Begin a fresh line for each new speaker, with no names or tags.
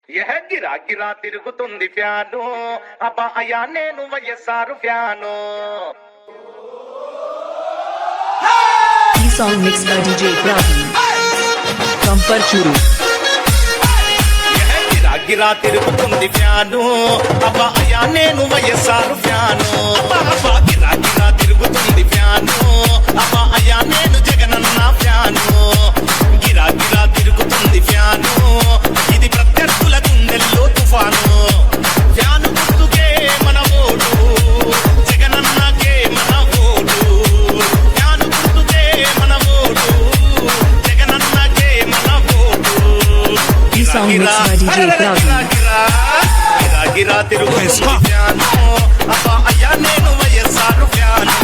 గిరా గిరా తిరుగుతుంది ఫ్యాను అబ్బా అయ్యా నేను వైఎస్ఆర్ ఫ్యాను.
ఈ song mix by DJ Praveen from Parchuru.
గిరా గిరా తిరుగుతుంది ఫ్యాను అబ్బా అయ్యా నేను వైఎస్ఆర్ ఫ్యాను. అబ్బా అబ్బా గిరా గిరా తిరుగుతుంది ఫ్యాను అబ్బా అయ్యా నేను జగనన్న ఫ్యాను. గిరా గిరా తిరుగుతుంది ఫ్యాను ఇది ప్రత్యర్థుల గుండెల్లో తుఫాను. ఫ్యాను గుర్తుకే మన ఓటు జగనన్నకే మన ఓటు. ఫ్యాను గుర్తుకే మన ఓటు జగనన్నకే మన ఓటు.
ఈ song mix by DJ Praveen.
గిరా గిరా తిరుగుతుంది ఫ్యాను అబ్బా అయ్యా నేను వైఎస్ఆర్ ఫ్యాను.